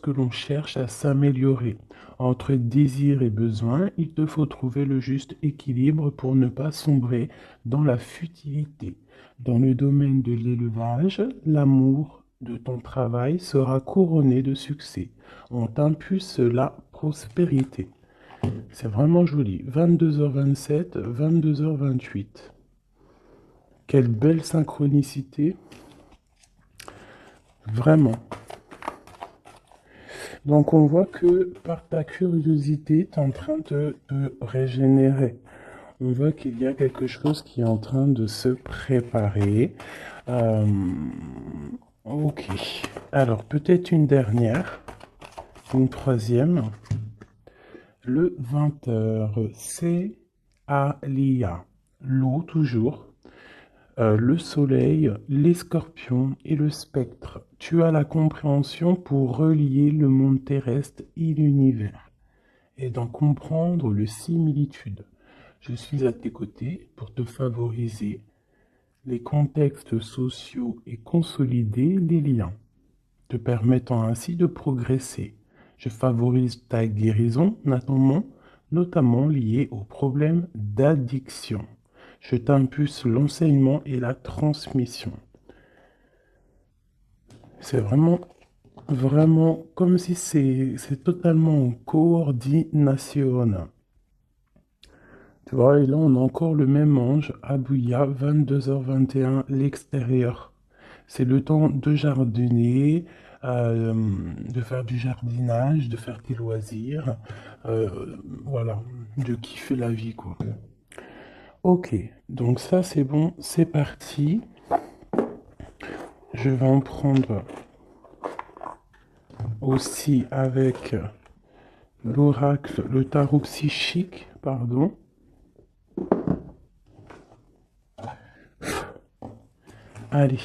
que l'on cherche à s'améliorer. Entre désir et besoin, il te faut trouver le juste équilibre pour ne pas sombrer dans la futilité. Dans le domaine de l'élevage, l'amour de ton travail sera couronné de succès. On t'impulse la prospérité. C'est vraiment joli. 22h27, 22h28. Quelle belle synchronicité. Vraiment. Donc on voit que par ta curiosité, tu es en train de te régénérer. On voit qu'il y a quelque chose qui est en train de se préparer. Euh, ok. Alors peut-être une dernière, une troisième. Le 20h, c'est Alia. L'eau toujours. Le soleil, les scorpions et le spectre. Tu as la compréhension pour relier le monde terrestre et l'univers et d'en comprendre les similitudes. Je suis à tes côtés pour te favoriser les contextes sociaux et consolider les liens, te permettant ainsi de progresser. Je favorise ta guérison, notamment liée aux problèmes d'addiction. Je t'impulse l'enseignement et la transmission. C'est vraiment comme si c'est totalement en coordination. Tu vois, et là, on a encore le même ange, Abouya, 22h21, l'extérieur. C'est le temps de jardiner, euh, de faire du jardinage, de faire tes loisirs, voilà, de kiffer la vie, quoi. Ok, donc ça c'est bon, c'est parti. Je vais en prendre aussi avec l'oracle, le tarot psychique, pardon. Allez,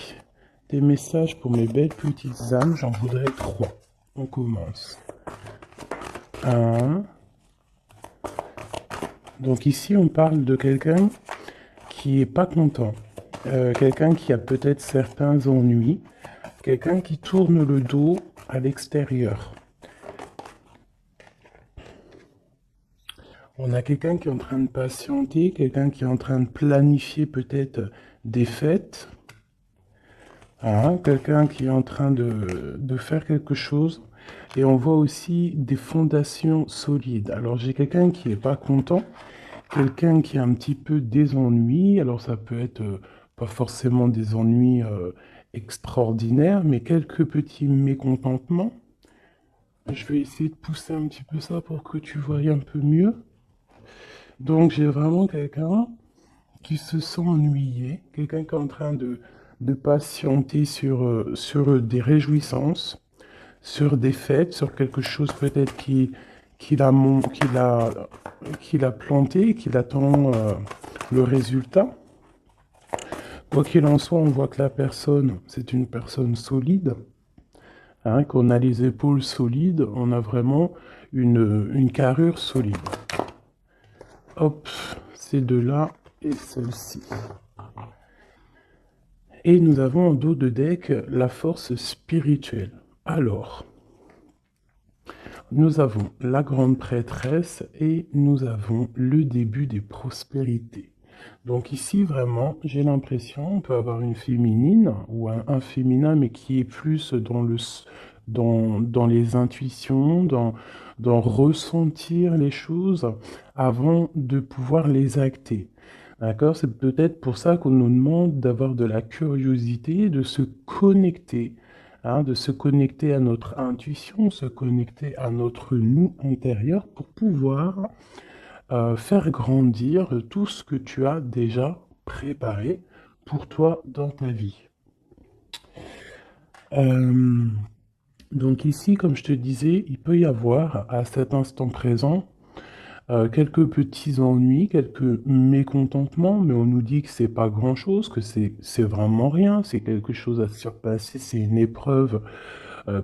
des messages pour mes belles petites âmes, j'en voudrais 3. On commence. 1. Donc ici, on parle de quelqu'un qui est pas content. Quelqu'un qui a peut-être certains ennuis. Quelqu'un qui tourne le dos à l'extérieur. On a quelqu'un qui est en train de patienter, quelqu'un qui est en train de planifier peut-être des fêtes. Hein, quelqu'un qui est en train de faire quelque chose. Et on voit aussi des fondations solides. Alors j'ai quelqu'un qui n'est pas content, quelqu'un qui a un petit peu des ennuis. Alors ça peut être pas forcément des ennuis extraordinaires, mais quelques petits mécontentements. Je vais essayer de pousser un petit peu ça pour que tu voyes un peu mieux. Donc j'ai vraiment quelqu'un qui se sent ennuyé, quelqu'un qui est en train de patienter sur des réjouissances, sur des fêtes, sur quelque chose peut-être qu'il a planté, qu'il attend le résultat. Quoi qu'il en soit, on voit que la personne, c'est une personne solide, hein, qu'on a les épaules solides, on a vraiment une carrure solide. Hop, ces deux-là et celle-ci. Et nous avons en dos de deck la force spirituelle. Alors, nous avons la grande prêtresse et nous avons le début des prospérités. Donc ici, vraiment, j'ai l'impression, on peut avoir une féminine ou un féminin, mais qui est plus dans les intuitions, dans ressentir les choses avant de pouvoir les acter. D'accord? C'est peut-être pour ça qu'on nous demande d'avoir de la curiosité, de se connecter, hein, de se connecter à notre intuition, se connecter à notre nous intérieur pour pouvoir faire grandir tout ce que tu as déjà préparé pour toi dans ta vie. Euh, donc ici, comme je te disais, il peut y avoir à cet instant présent quelques petits ennuis, quelques mécontentements, mais on nous dit que c'est pas grand-chose, que c'est vraiment rien, c'est quelque chose à surpasser, c'est une épreuve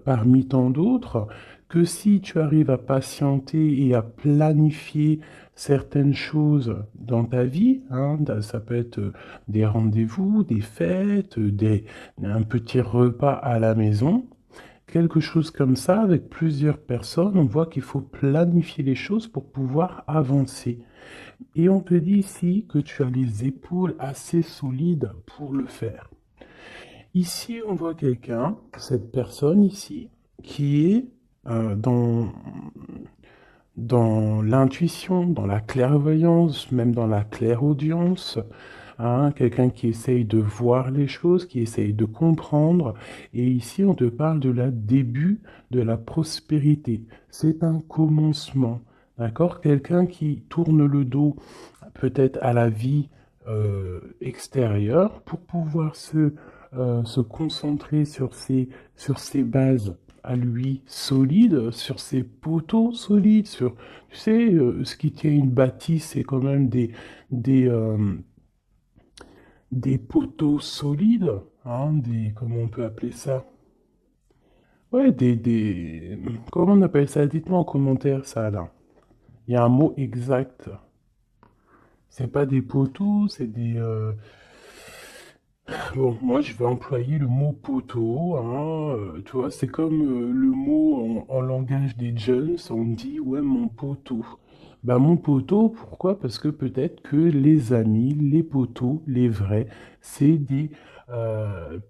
parmi tant d'autres, que si tu arrives à patienter et à planifier certaines choses dans ta vie, hein, ça peut être des rendez-vous, des fêtes, un petit repas à la maison, quelque chose comme ça, avec plusieurs personnes, on voit qu'il faut planifier les choses pour pouvoir avancer. Et on te dit ici que tu as les épaules assez solides pour le faire. Ici, on voit quelqu'un, cette personne ici, qui est dans l'intuition, dans la clairvoyance, même dans la clairaudience, hein, quelqu'un qui essaye de voir les choses, qui essaye de comprendre. Et ici, on te parle de la début de la prospérité. C'est un commencement, d'accord? Quelqu'un qui tourne le dos peut-être à la vie extérieure pour pouvoir se concentrer sur ses bases à lui solides, sur ses poteaux solides, sur, tu sais, ce qui tient une bâtisse, c'est quand même des, euh, des poteaux solides, hein, comment on peut appeler ça? Ouais, comment on appelle ça? Dites-moi en commentaire ça là. Il y a un mot exact. C'est pas des poteaux, c'est bon, moi je vais employer le mot poteau, hein, tu vois, c'est comme le mot en langage des jeunes, on dit ouais mon poteau. Bah mon poteau, pourquoi? Parce que peut-être que les amis, les poteaux, les vrais, c'est des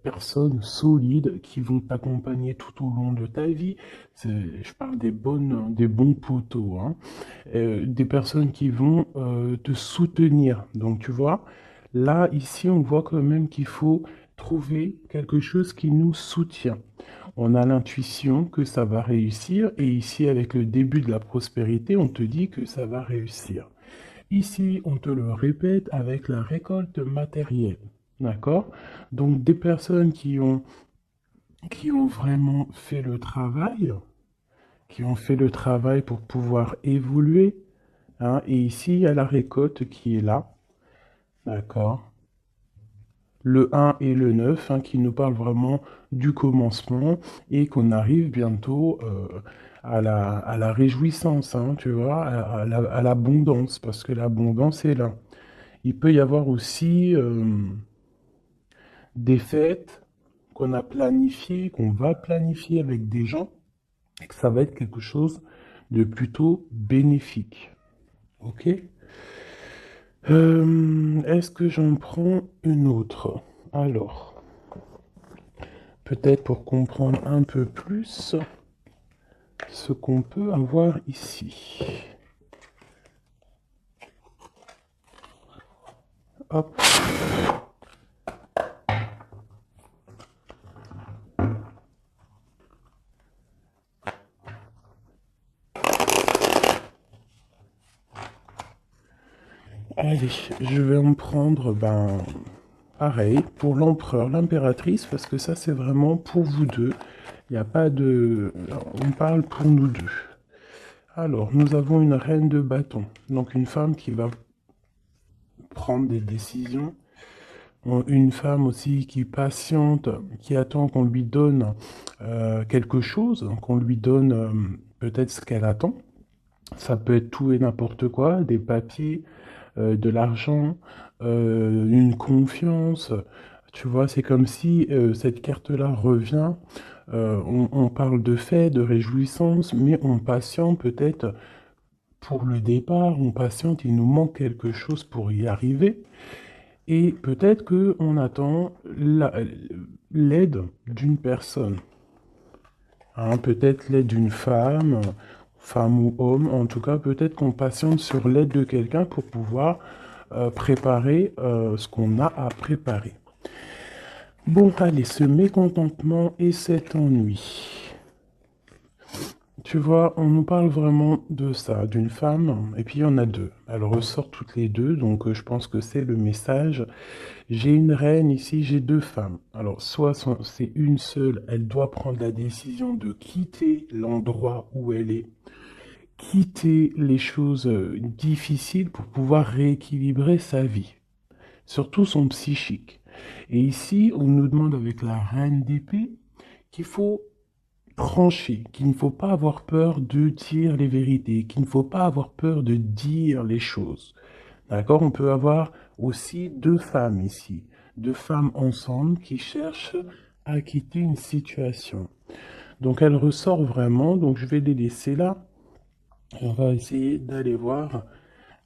personnes solides qui vont t'accompagner tout au long de ta vie. Je parle des bons poteaux, hein. Des personnes qui vont te soutenir. Donc tu vois. Là, ici, on voit quand même qu'il faut trouver quelque chose qui nous soutient. On a l'intuition que ça va réussir et ici, avec le début de la prospérité, on te dit que ça va réussir. Ici, on te le répète avec la récolte matérielle. D'accord? Donc, des personnes qui ont vraiment fait le travail, qui ont fait le travail pour pouvoir évoluer, hein, et ici, il y a la récolte qui est là. D'accord? Le 1 et le 9, hein, qui nous parlent vraiment du commencement et qu'on arrive bientôt à la réjouissance, hein, tu vois, à l'abondance, parce que l'abondance est là. Il peut y avoir aussi des fêtes qu'on a planifiées, qu'on va planifier avec des gens, et que ça va être quelque chose de plutôt bénéfique. Ok? Est-ce que j'en prends une autre? Alors. Peut-être pour comprendre un peu plus ce qu'on peut avoir ici. Hop. Allez, je vais en prendre, pareil, pour l'empereur, l'impératrice, parce que ça, c'est vraiment pour vous deux. Il n'y a pas de... On parle pour nous deux. Alors, nous avons une reine de bâton, donc une femme qui va prendre des décisions. Une femme aussi qui patiente, qui attend qu'on lui donne quelque chose, qu'on lui donne peut-être ce qu'elle attend. Ça peut être tout et n'importe quoi, des papiers, de l'argent, une confiance. Tu vois, c'est comme si cette carte-là revient. On parle de fait, de réjouissance, mais on patiente peut-être pour le départ, on patiente, il nous manque quelque chose pour y arriver. Et peut-être qu'on attend l'aide d'une personne. Hein, peut-être l'aide d'une femme, femme ou homme. En tout cas, peut-être qu'on patiente sur l'aide de quelqu'un pour pouvoir préparer ce qu'on a à préparer. Bon, allez, ce mécontentement et cet ennui. Tu vois, on nous parle vraiment de ça, d'une femme, et puis il y en a deux. Elles ressortent toutes les deux, donc je pense que c'est le message. J'ai une reine ici, j'ai deux femmes. Alors, soit c'est une seule, elle doit prendre la décision de quitter l'endroit où elle est, quitter les choses difficiles pour pouvoir rééquilibrer sa vie, surtout son psychique. Et ici, on nous demande avec la reine d'épée qu'il faut trancher, qu'il ne faut pas avoir peur de dire les vérités, qu'il ne faut pas avoir peur de dire les choses. D'accord? On peut avoir aussi deux femmes ici, deux femmes ensemble qui cherchent à quitter une situation. Donc elle ressort vraiment, donc je vais les laisser là. Et on va essayer d'aller voir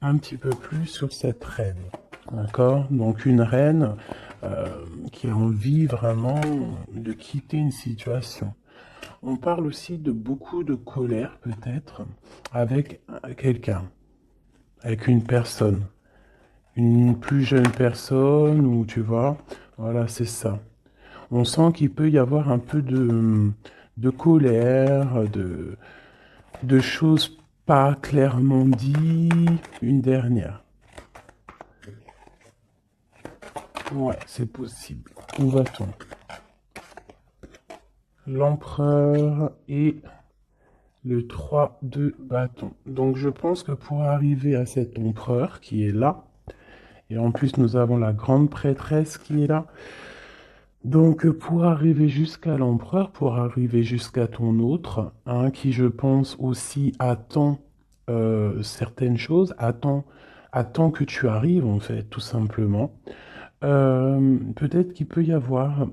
un petit peu plus sur cette reine. D'accord? Donc une reine qui a envie vraiment de quitter une situation. On parle aussi de beaucoup de colère peut-être avec quelqu'un, avec une personne. Une plus jeune personne ou tu vois, voilà, c'est ça. On sent qu'il peut y avoir un peu de colère, de choses pas clairement dites. Une dernière. Ouais, c'est possible. Où va-t-on? L'empereur et le 3 de bâton. Donc je pense que pour arriver à cet empereur qui est là, et en plus nous avons la grande prêtresse qui est là, donc pour arriver jusqu'à l'empereur, pour arriver jusqu'à ton autre, hein, qui je pense aussi attend certaines choses, attend que tu arrives en fait, tout simplement. Peut-être qu'il peut y avoir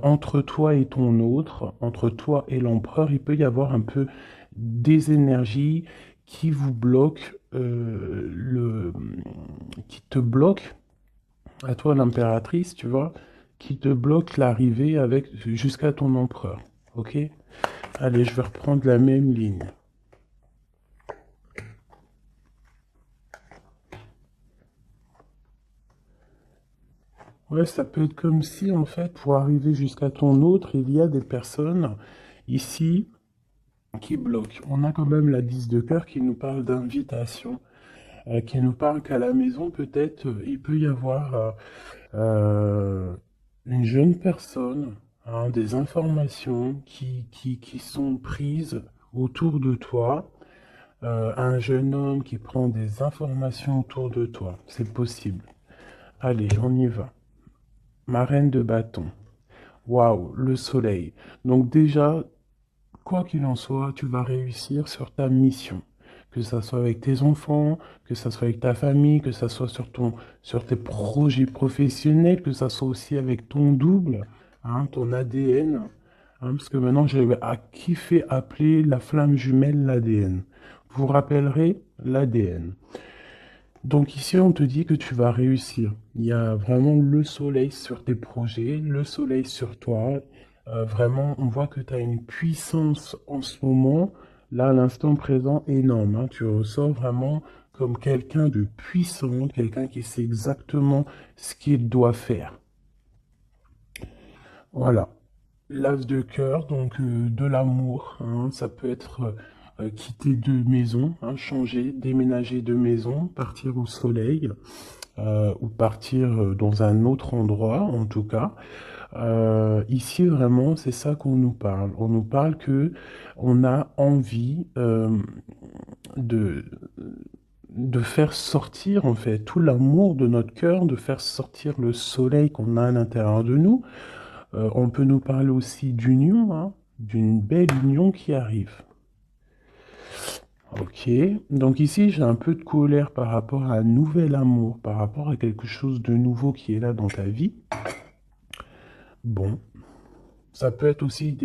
entre toi et ton autre, entre toi et l'empereur, il peut y avoir un peu des énergies qui vous bloquent, qui te bloquent, à toi l'impératrice, tu vois, qui te bloquent l'arrivée avec jusqu'à ton empereur. Ok? Allez, je vais reprendre la même ligne. Ouais, ça peut être comme si, en fait, pour arriver jusqu'à ton autre, il y a des personnes ici qui bloquent. On a quand même la 10 de cœur qui nous parle d'invitation, qui nous parle qu'à la maison, peut-être, il peut y avoir euh, une jeune personne, hein, des informations qui sont prises autour de toi, un jeune homme qui prend des informations autour de toi. C'est possible. Allez, on y va. Ma reine de bâton. Waouh, le soleil. Donc déjà, quoi qu'il en soit, tu vas réussir sur ta mission. Que ça soit avec tes enfants, que ça soit avec ta famille, que ça soit sur tes projets professionnels, que ça soit aussi avec ton double, hein, ton ADN. Hein, parce que maintenant, j'ai à kiffer appeler la flamme jumelle l'ADN. Vous rappellerez l'ADN. Donc ici, on te dit que tu vas réussir. Il y a vraiment le soleil sur tes projets, le soleil sur toi. Vraiment, on voit que tu as une puissance en ce moment, là, à l'instant présent, énorme. Hein. Tu ressors vraiment comme quelqu'un de puissant, quelqu'un qui sait exactement ce qu'il doit faire. Voilà. L'as de cœur, donc de l'amour, hein, ça peut être quitter de maison, hein, changer, déménager de maison, partir au soleil, ou partir dans un autre endroit, en tout cas. Ici, vraiment, c'est ça qu'on nous parle. On nous parle que on a envie de, de faire sortir, en fait, tout l'amour de notre cœur, de faire sortir le soleil qu'on a à l'intérieur de nous. On peut nous parler aussi d'union, hein, d'une belle union qui arrive. Ok, donc ici j'ai un peu de colère par rapport à un nouvel amour, par rapport à quelque chose de nouveau qui est là dans ta vie. Bon, ça peut être aussi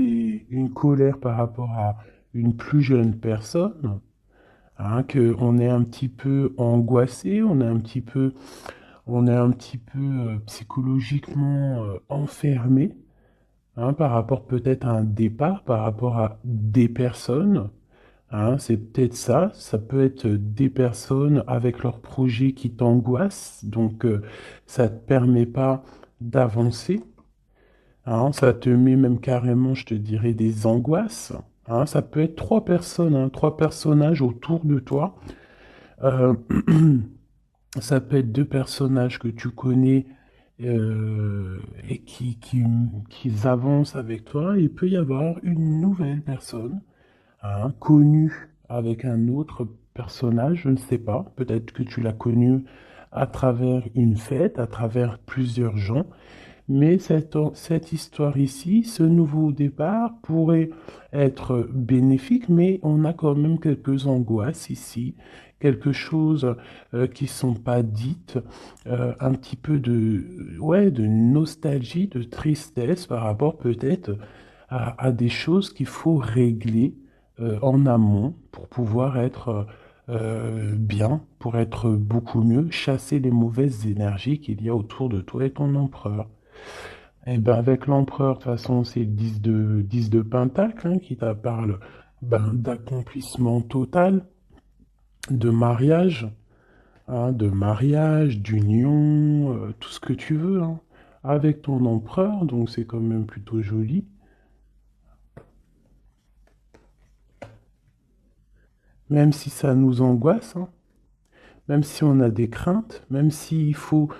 une colère par rapport à une plus jeune personne, hein, que on est un petit peu angoissé, on est un petit peu psychologiquement enfermé, hein, par rapport peut-être à un départ, par rapport à des personnes. Hein, c'est peut-être ça. Ça peut être des personnes avec leurs projets qui t'angoissent, donc ça ne te permet pas d'avancer. Hein, ça te met même carrément, je te dirais, des angoisses. Hein, ça peut être trois personnes, hein, trois personnages autour de toi. Euh, Ça peut être deux personnages que tu connais et qui avancent avec toi. Il peut y avoir une nouvelle personne, hein, connue avec un autre personnage, je ne sais pas. Peut-être que tu l'as connu à travers une fête, à travers plusieurs gens. Mais cette histoire ici, ce nouveau départ pourrait être bénéfique, mais on a quand même quelques angoisses ici, quelque chose qui sont pas dites, un petit peu de, ouais, de nostalgie, de tristesse par rapport peut-être à des choses qu'il faut régler en amont pour pouvoir être bien, pour être beaucoup mieux, chasser les mauvaises énergies qu'il y a autour de toi et ton empereur. Et ben avec l'empereur, de toute façon, c'est le 10 de Pentacle hein, qui te parle ben, d'accomplissement total, de mariage, d'union, tout ce que tu veux, hein, avec ton empereur, donc c'est quand même plutôt joli. Même si ça nous angoisse, hein, même si on a des craintes, même il faut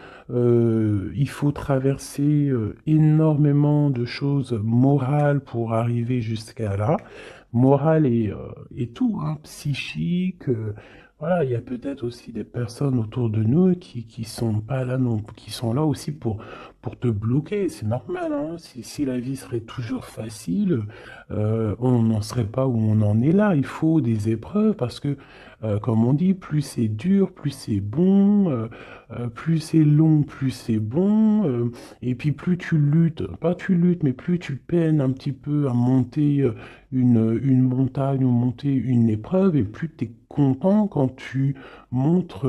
traverser énormément de choses morales pour arriver jusqu'à là, morale et tout, hein, psychique. Voilà, il y a peut-être aussi des personnes autour de nous qui sont pas là non, qui sont là aussi pour te bloquer. C'est normal, hein. Si la vie serait toujours facile, on n'en serait pas où on en est là. Il faut des épreuves parce que comme on dit, plus c'est dur, plus c'est bon, plus c'est long, plus c'est bon, et puis plus tu luttes, pas tu luttes, mais plus tu peines un petit peu à monter une montagne ou monter une épreuve, et plus tu es content quand tu montes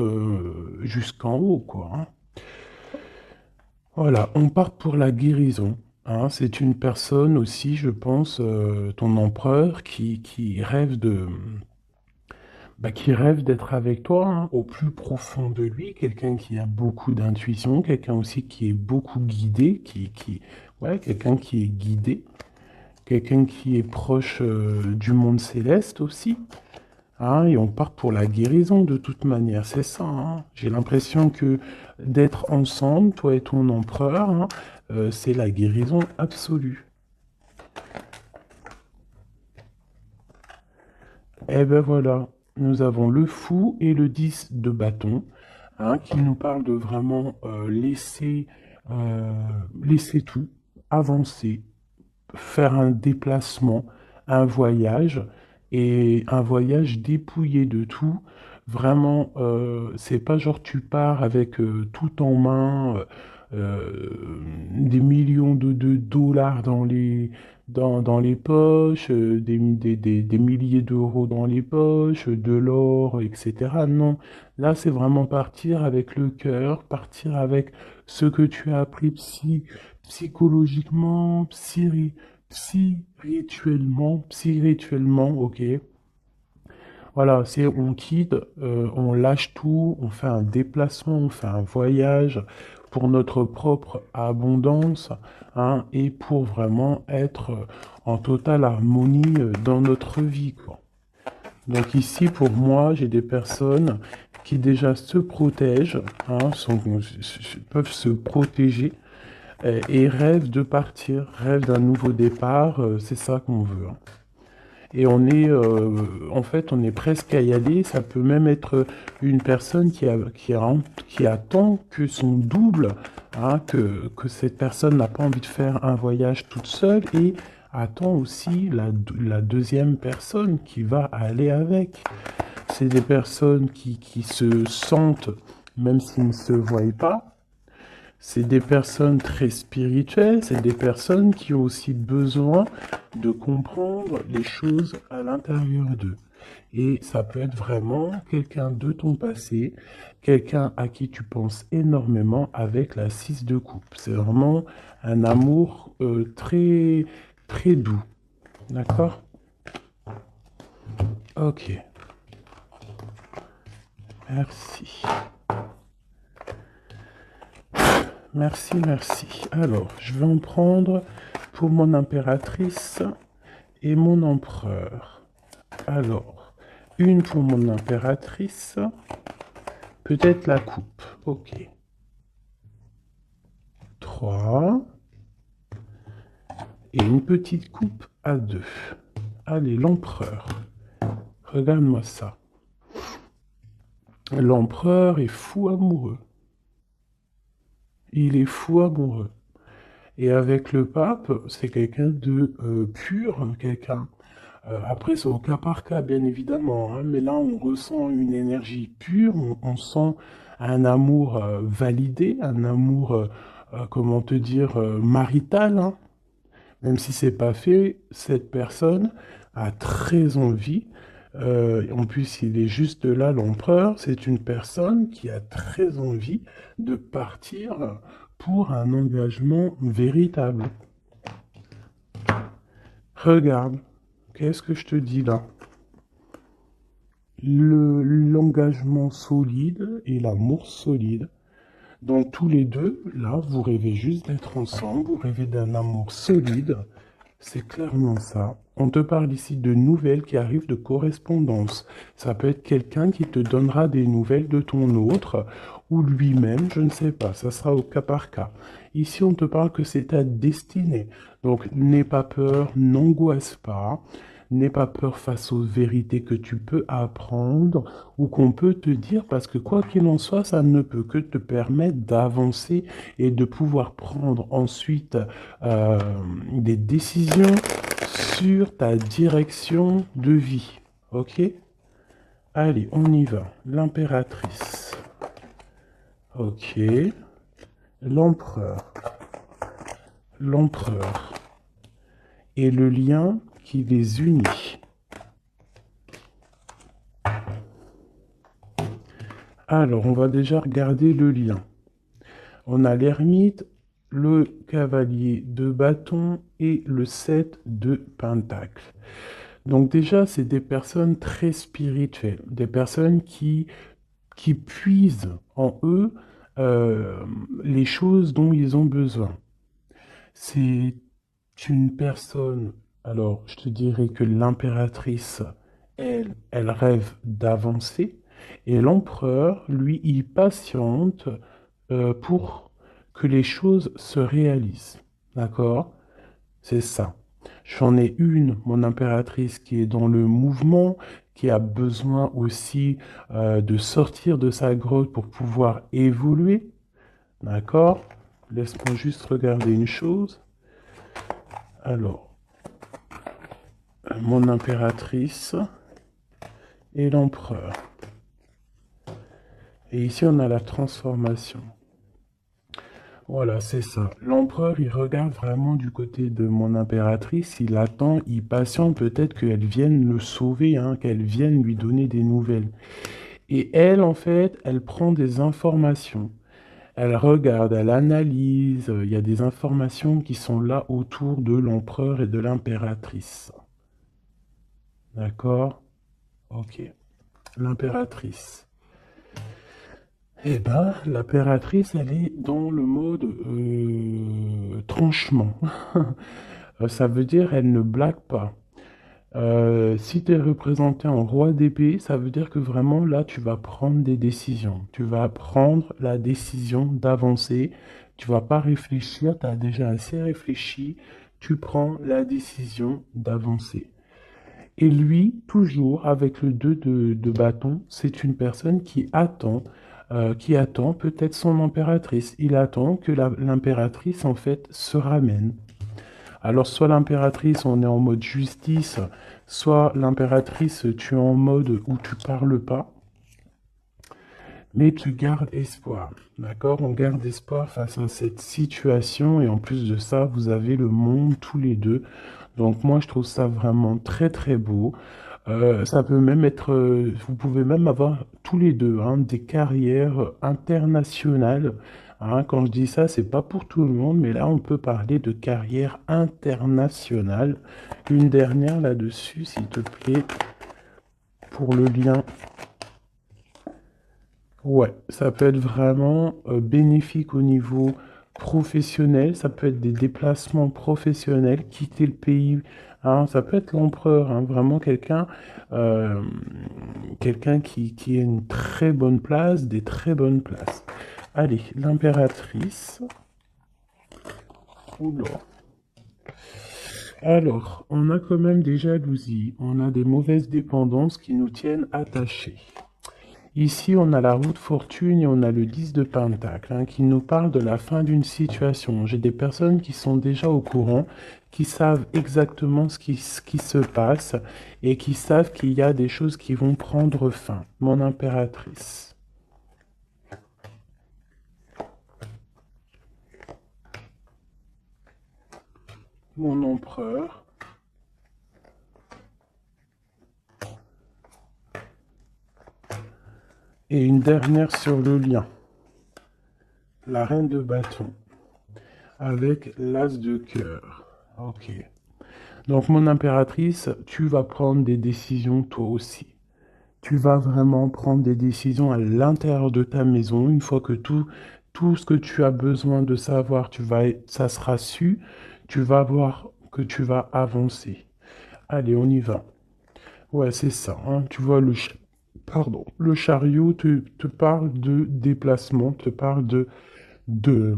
jusqu'en haut, quoi, hein. Voilà, on part pour la guérison, hein. C'est une personne aussi, je pense, ton empereur, qui rêve qui rêve d'être avec toi, hein, au plus profond de lui, quelqu'un qui a beaucoup d'intuition, quelqu'un aussi qui est beaucoup guidé, ouais, quelqu'un qui est guidé, quelqu'un qui est proche du monde céleste aussi, hein, et on part pour la guérison de toute manière, c'est ça, hein. J'ai l'impression que d'être ensemble, toi et ton empereur, hein, c'est la guérison absolue. Eh ben voilà, nous avons le fou et le 10 de bâton, hein, qui nous parle de vraiment euh, laisser tout, avancer, faire un déplacement, un voyage, et un voyage dépouillé de tout. Vraiment, c'est pas genre tu pars avec tout en main, des millions de dollars dans les poches, des milliers d'euros dans les poches, de l'or, etc. Non, là c'est vraiment partir avec le cœur, partir avec ce que tu as appris psychologiquement, spirituellement, ok. Voilà, c'est on quitte, on lâche tout, on fait un déplacement, on fait un voyage pour notre propre abondance, hein, et pour vraiment être en totale harmonie dans notre vie, quoi. Donc ici, pour moi, j'ai des personnes qui déjà se protègent, hein, peuvent se protéger et rêvent de partir, rêvent d'un nouveau départ, c'est ça qu'on veut, hein. Et en fait, on est presque à y aller. Ça peut même être une personne qui attend que son double, hein, que cette personne n'a pas envie de faire un voyage toute seule et attend aussi la deuxième personne qui va aller avec. C'est des personnes qui se sentent, même s'ils ne se voient pas, c'est des personnes très spirituelles, c'est des personnes qui ont aussi besoin de comprendre les choses à l'intérieur d'eux. Et ça peut être vraiment quelqu'un de ton passé, quelqu'un à qui tu penses énormément avec la 6 de coupe. C'est vraiment un amour très, très doux. D'accord? Ok. Merci. Merci, merci. Alors, je vais en prendre pour mon impératrice et mon empereur. Alors, une pour mon impératrice, peut-être la coupe. Ok. 3. Et une petite coupe à 2. Allez, l'empereur. Regarde-moi ça. L'empereur est fou amoureux. Il est fou amoureux. Et avec le pape, c'est quelqu'un de pur, quelqu'un. Après, c'est au cas par cas, bien évidemment, hein, mais là, on ressent une énergie pure, on sent un amour validé, un amour, comment te dire, marital, hein. Même si c'est pas fait, cette personne a très envie. En plus, il est juste là, l'empereur. C'est une personne qui a très envie de partir pour un engagement véritable. Regarde, qu'est-ce que je te dis là? L'engagement solide et l'amour solide. Donc tous les deux, là, vous rêvez juste d'être ensemble, vous rêvez d'un amour solide. C'est clairement ça. On te parle ici de nouvelles qui arrivent de correspondance. Ça peut être quelqu'un qui te donnera des nouvelles de ton autre, ou lui-même, je ne sais pas. Ça sera au cas par cas. Ici, on te parle que c'est ta destinée. Donc, n'aie pas peur, n'angoisse pas. N'aie pas peur face aux vérités que tu peux apprendre ou qu'on peut te dire, parce que quoi qu'il en soit, ça ne peut que te permettre d'avancer et de pouvoir prendre ensuite euh, des décisions sur ta direction de vie. Ok? Allez, on y va. L'impératrice. Ok. L'empereur. L'empereur. Et le lien qui les unit. Alors, on va déjà regarder le lien. On a l'ermite, le cavalier de bâton et le 7 de pentacle. Donc déjà, c'est des personnes très spirituelles, des personnes qui puisent en eux euh, les choses dont ils ont besoin. C'est une personne, alors je te dirais que l'impératrice, elle rêve d'avancer, et l'empereur, lui, il patiente pour que les choses se réalisent. D'accord? C'est ça. J'en ai une, mon impératrice, qui est dans le mouvement, qui a besoin aussi de sortir de sa grotte pour pouvoir évoluer. D'accord? Laisse-moi juste regarder une chose. Alors, mon impératrice et l'empereur. Et ici, on a la transformation. Voilà, c'est ça. L'empereur, il regarde vraiment du côté de mon impératrice, il attend, il patiente peut-être qu'elle vienne le sauver, hein, qu'elle vienne lui donner des nouvelles. Et elle, en fait, elle prend des informations. Elle regarde, elle analyse, il y a des informations qui sont là autour de l'empereur et de l'impératrice. D'accord? Ok. L'impératrice. Eh ben, l'impératrice, elle est dans le mode tranchement. Ça veut dire elle ne blague pas. Si tu es représenté en roi d'épée, ça veut dire que vraiment là, tu vas prendre des décisions. Tu vas prendre la décision d'avancer. Tu vas pas réfléchir, tu as déjà assez réfléchi. Tu prends la décision d'avancer. Et lui, toujours avec le 2 de bâton, c'est une personne qui attend peut-être son impératrice. Il attend que l'impératrice, en fait, se ramène. Alors, soit l'impératrice, on est en mode justice, soit l'impératrice, tu es en mode où tu parles pas, mais tu gardes espoir. D'accord? On garde espoir face à cette situation, et en plus de ça, vous avez le monde tous les deux. Donc, moi, je trouve ça vraiment très, très beau. Ça peut même être, vous pouvez même avoir tous les deux hein, des carrières internationales. Hein. Quand je dis ça, c'est pas pour tout le monde, mais là, on peut parler de carrière internationale. Une dernière là-dessus, s'il te plaît, pour le lien. Ouais, ça peut être vraiment bénéfique au niveau professionnel, ça peut être des déplacements professionnels, quitter le pays, hein, ça peut être l'empereur, hein, vraiment euh, quelqu'un qui a une très bonne place, des très bonnes places. Allez, l'impératrice. Oula. Alors, on a quand même des jalousies, on a des mauvaises dépendances qui nous tiennent attachés. Ici, on a la roue de fortune et on a le 10 de pentacle hein, qui nous parle de la fin d'une situation. J'ai des personnes qui sont déjà au courant, qui savent exactement ce qui se passe et qui savent qu'il y a des choses qui vont prendre fin. Mon impératrice. mon empereur. Et une dernière sur le lien. La reine de bâton. Avec l'as de cœur. Ok. Donc, mon impératrice, tu vas prendre des décisions toi aussi. Tu vas vraiment prendre des décisions à l'intérieur de ta maison. Une fois que tout ce que tu as besoin de savoir, ça sera su, tu vas voir que tu vas avancer. Allez, on y va. Ouais, c'est ça, hein. Tu vois, pardon, le chariot te parle de déplacement, te parle de,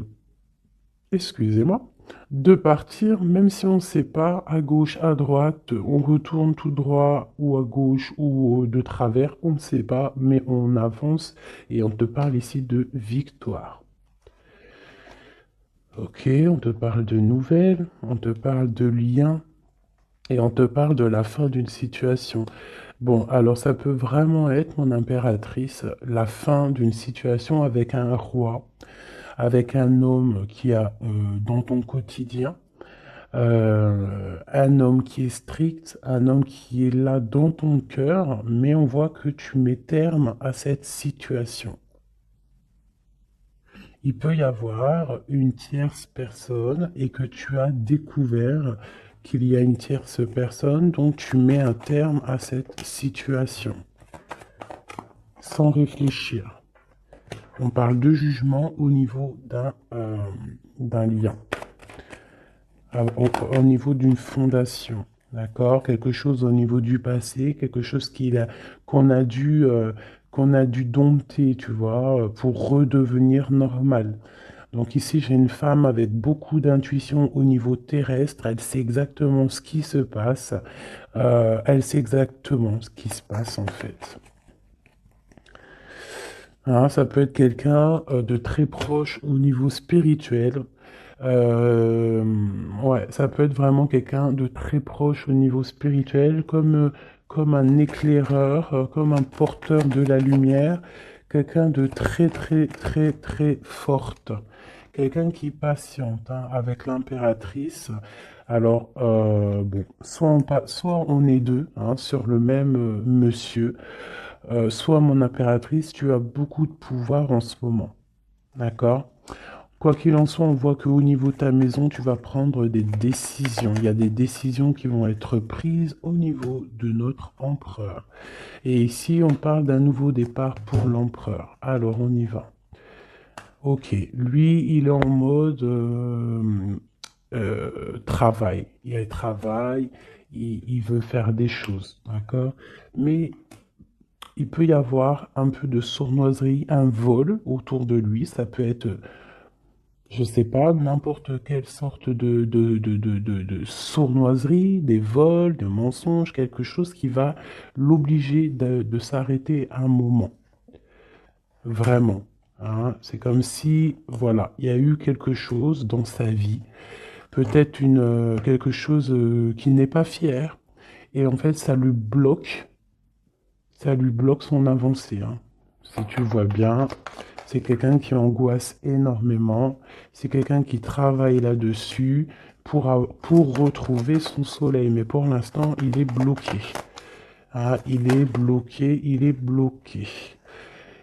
excusez-moi, de partir, même si on ne sait pas, à gauche, à droite, on retourne tout droit ou à gauche ou de travers, on ne sait pas, mais on avance et on te parle ici de victoire. Ok, on te parle de nouvelles, on te parle de liens et on te parle de la fin d'une situation. Bon, alors ça peut vraiment être, mon impératrice, la fin d'une situation avec un roi, avec un homme qui a dans ton quotidien, un homme qui est strict, un homme qui est là dans ton cœur, mais on voit que tu mets terme à cette situation. Il peut y avoir une tierce personne et que tu as découvert qu'il y a une tierce personne, donc tu mets un terme à cette situation sans réfléchir. On parle de jugement au niveau d'un lien, au niveau d'une fondation, d'accord? Quelque chose au niveau du passé, quelque chose qu'on a qu'on a dû dompter, tu vois, pour redevenir normal. Donc ici, j'ai une femme avec beaucoup d'intuition au niveau terrestre. Elle sait exactement ce qui se passe. Elle sait exactement ce qui se passe en fait. Hein, ça peut être quelqu'un de très proche au niveau spirituel. Euh, ouais, ça peut être vraiment quelqu'un de très proche au niveau spirituel, comme un éclaireur, comme un porteur de la lumière, quelqu'un de très, très, très, très forte. Quelqu'un qui patiente hein, avec l'impératrice. Alors, bon, soit on est deux hein, sur le même monsieur. Soit mon impératrice, tu as beaucoup de pouvoir en ce moment. D'accord? Quoi qu'il en soit, on voit qu'au niveau de ta maison, tu vas prendre des décisions. Il y a des décisions qui vont être prises au niveau de notre empereur. Et ici, on parle d'un nouveau départ pour l'empereur. Alors, on y va. Ok, lui, il est en mode travail. Il travaille, il veut faire des choses, d'accord? Mais il peut y avoir un peu de sournoiserie, un vol autour de lui. Ça peut être, je sais pas, n'importe quelle sorte de sournoiserie, des vols, des mensonges, quelque chose qui va l'obliger de s'arrêter un moment. Vraiment. Hein. C'est comme si, voilà, il y a eu quelque chose dans sa vie, peut-être quelque chose qu'il n'est pas fier, et en fait, ça lui bloque son avancée. Hein. Si tu vois bien, c'est quelqu'un qui angoisse énormément. C'est quelqu'un qui travaille là-dessus pour retrouver son soleil. Mais pour l'instant, il est bloqué. Ah, il est bloqué, il est bloqué.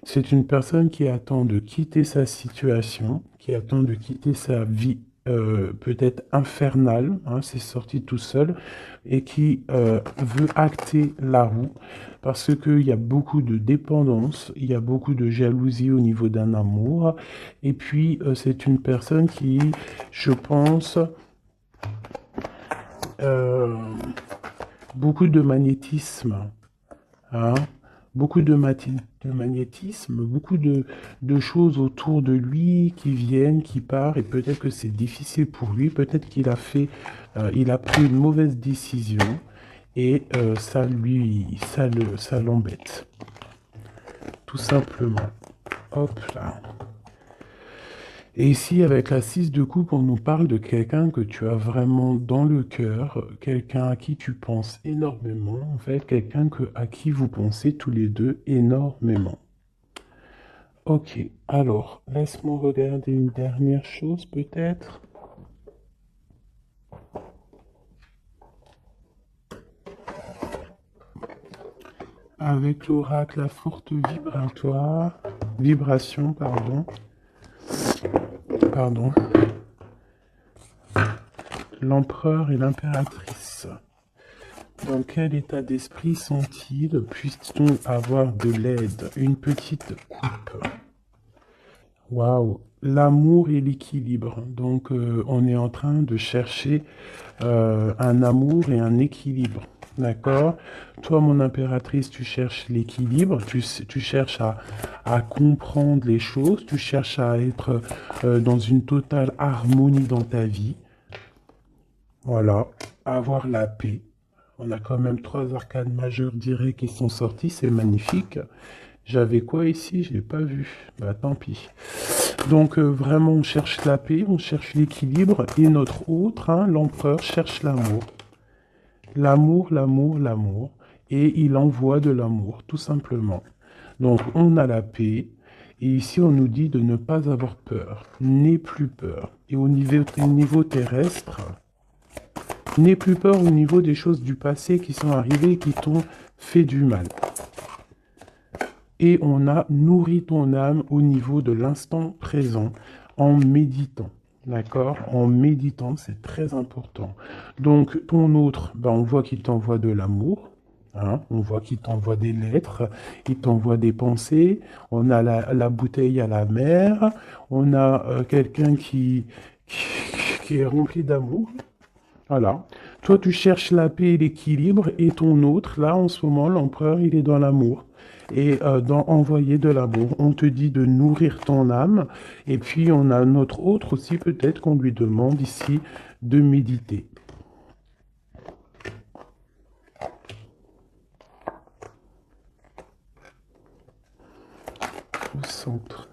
C'est une personne qui attend de quitter sa situation, qui attend de quitter sa vie peut-être infernale, hein, c'est sorti tout seul, et qui veut acter la roue parce qu'il y a beaucoup de dépendance, il y a beaucoup de jalousie au niveau d'un amour, et puis c'est une personne qui, je pense, euh, beaucoup de magnétisme. Hein, beaucoup de magnétisme, beaucoup de choses autour de lui qui viennent, qui partent, et peut-être que c'est difficile pour lui, peut-être il a pris une mauvaise décision, et ça l'embête, tout simplement. Hop là. Et ici, avec la 6 de coupe, on nous parle de quelqu'un que tu as vraiment dans le cœur, quelqu'un à qui tu penses énormément, en fait, quelqu'un à qui vous pensez tous les deux énormément. Ok, alors, laisse-moi regarder une dernière chose peut-être. avec l'oracle à forte vibration, pardon, l'empereur et l'impératrice. Dans quel état d'esprit sont-ils? Puisse-t-on avoir de l'aide? Une petite coupe. Waouh! L'amour et l'équilibre. Donc, on est en train de chercher un amour et un équilibre. D'accord? Toi, mon impératrice, tu cherches l'équilibre, tu cherches à comprendre les choses, tu cherches à être dans une totale harmonie dans ta vie. Voilà, avoir la paix. On a quand même 3 arcanes majeures directs qui sont sortis, c'est magnifique. J'avais quoi ici? Je l'ai pas vu. Bah tant pis. Donc vraiment, on cherche la paix, on cherche l'équilibre, et notre autre, hein, l'empereur, cherche l'amour. L'amour, l'amour, l'amour. Et il envoie de l'amour, tout simplement. Donc on a la paix, et ici on nous dit de ne pas avoir peur. N'aie plus peur. Et au niveau terrestre, n'aie plus peur au niveau des choses du passé qui sont arrivées et qui t'ont fait du mal. Et on a nourri ton âme au niveau de l'instant présent en méditant. D'accord? En méditant, c'est très important. Donc, ton autre, ben, on voit qu'il t'envoie de l'amour. Hein, on voit qu'il t'envoie des lettres, il t'envoie des pensées. On a la bouteille à la mer. On a quelqu'un qui est rempli d'amour. Voilà. Toi, tu cherches la paix et l'équilibre, et ton autre, là, en ce moment, l'empereur, il est dans l'amour. Et dans envoyer de l'amour, on te dit de nourrir ton âme, et puis on a notre autre aussi, peut-être qu'on lui demande ici de méditer. Au centre.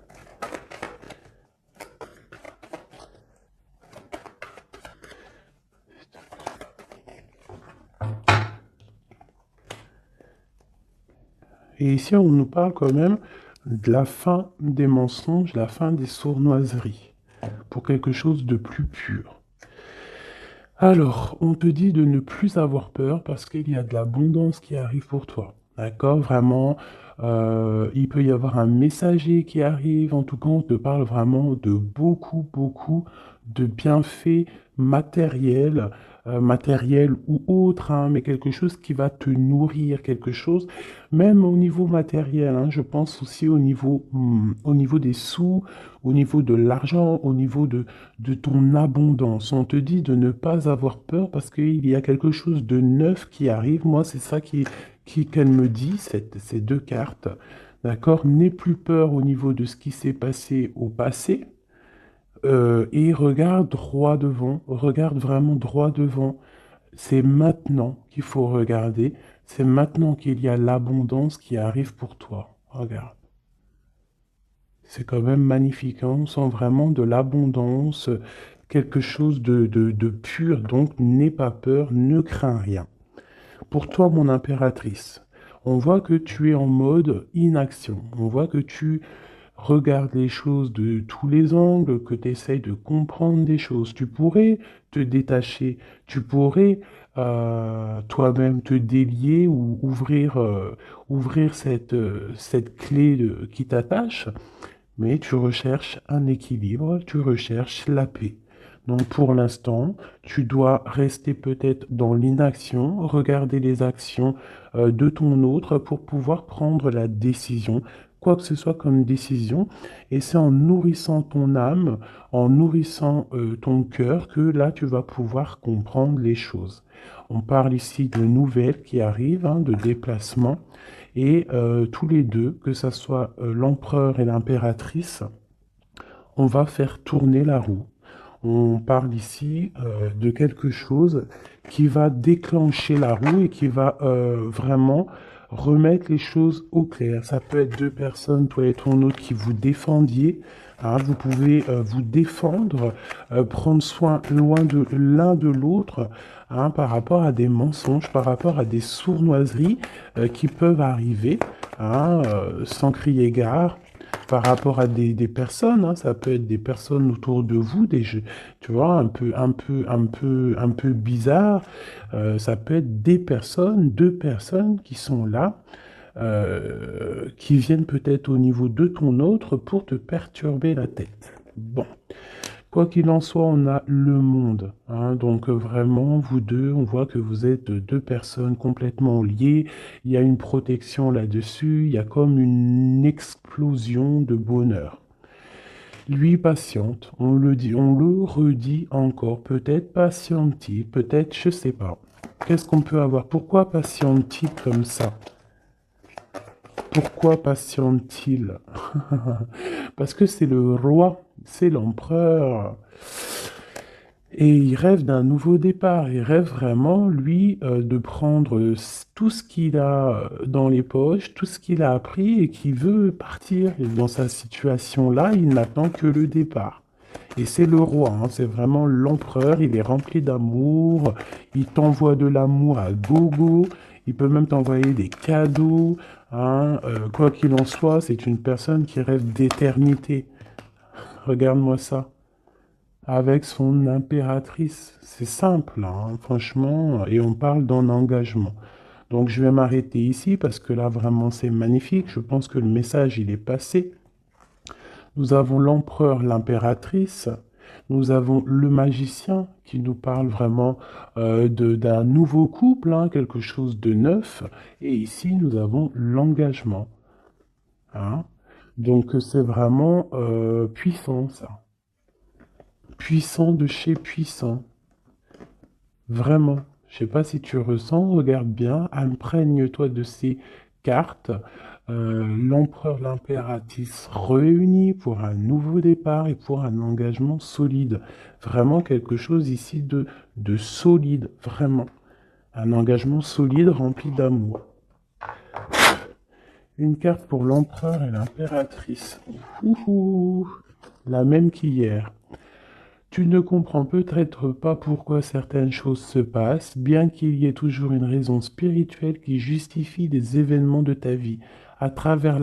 Et ici, on nous parle quand même de la fin des mensonges, la fin des sournoiseries, pour quelque chose de plus pur. Alors, on te dit de ne plus avoir peur parce qu'il y a de l'abondance qui arrive pour toi. D'accord? Vraiment, il peut y avoir un messager qui arrive. En tout cas, on te parle vraiment de beaucoup, beaucoup de bienfaits matériels, matériels ou autres, hein, mais quelque chose qui va te nourrir, quelque chose, même au niveau matériel, hein, je pense aussi au niveau des sous, au niveau de l'argent, au niveau de ton abondance. On te dit de ne pas avoir peur parce qu'il y a quelque chose de neuf qui arrive. Moi, c'est ça qu'elle me dit, ces 2 cartes. D'accord? N'aie plus peur au niveau de ce qui s'est passé au passé. Et regarde droit devant, regarde vraiment droit devant. C'est maintenant qu'il faut regarder, c'est maintenant qu'il y a l'abondance qui arrive pour toi. Regarde. C'est quand même magnifique, hein. On sent vraiment de l'abondance, quelque chose de pur. Donc, n'aie pas peur, ne crains rien. Pour toi, mon impératrice, on voit que tu es en mode inaction. On voit que tu regardes les choses de tous les angles, que tu essayes de comprendre des choses. Tu pourrais te détacher, tu pourrais toi-même te délier ou ouvrir cette clé qui t'attache, mais tu recherches un équilibre, tu recherches la paix. Donc pour l'instant, tu dois rester peut-être dans l'inaction, regarder les actions de ton autre pour pouvoir prendre la décision, quoi que ce soit comme décision. Et c'est en nourrissant ton âme, en nourrissant ton cœur, que là, tu vas pouvoir comprendre les choses. On parle ici de nouvelles qui arrivent, hein, de déplacements. Et tous les deux, que ce soit l'empereur et l'impératrice, on va faire tourner la roue. On parle ici de quelque chose qui va déclencher la roue et qui va vraiment remettre les choses au clair. Ça peut être 2 personnes, toi et ton autre, qui vous défendiez. Hein, vous pouvez vous défendre, prendre soin loin de l'un de l'autre, hein, par rapport à des mensonges, par rapport à des sournoiseries qui peuvent arriver, hein, sans crier gare, par rapport à des personnes, hein. Ça peut être des personnes autour de vous, tu vois, un peu bizarre. Ça peut être des personnes, 2 personnes qui sont là, qui viennent peut-être au niveau de ton autre pour te perturber la tête. Bon. Quoi qu'il en soit, on a le monde, hein. Donc vraiment, vous deux, on voit que vous êtes deux personnes complètement liées. Il y a une protection là-dessus. Il y a comme une explosion de bonheur. Lui patiente, on le dit, on le redit encore. Peut-être patiente-t-il, peut-être, je sais pas. Qu'est-ce qu'on peut avoir? Pourquoi patiente-t-il comme ça? Pourquoi patiente-t-il? Parce que c'est le roi, c'est l'empereur. Et il rêve d'un nouveau départ. Il rêve vraiment, lui, de prendre tout ce qu'il a dans les poches, tout ce qu'il a appris et qui veut partir. Et dans sa situation-là, il n'attend que le départ. Et c'est le roi, hein, c'est vraiment l'empereur. Il est rempli d'amour. Il t'envoie de l'amour à gogo. Il peut même t'envoyer des cadeaux, hein. Quoi qu'il en soit, c'est une personne qui rêve d'éternité. Regarde-moi ça avec son impératrice. C'est simple, hein, franchement, et on parle d'un engagement. Donc je vais m'arrêter ici parce que là vraiment c'est magnifique. Je pense que le message il est passé. Nous avons l'empereur, l'impératrice. Nous avons le magicien qui nous parle vraiment d'un nouveau couple, hein, quelque chose de neuf. Et ici nous avons l'engagement, hein. Donc c'est vraiment puissant ça. Puissant de chez puissant. Vraiment. Je sais pas si tu ressens, regarde bien, imprègne-toi de ces cartes. L'empereur, l'impératrice réunis pour un nouveau départ et pour un engagement solide. Vraiment quelque chose ici de solide, vraiment. Un engagement solide rempli d'amour. Une carte pour l'empereur et l'impératrice. Ouhou, la même qu'hier. Tu ne comprends peut-être pas pourquoi certaines choses se passent, bien qu'il y ait toujours une raison spirituelle qui justifie des événements de ta vie, à travers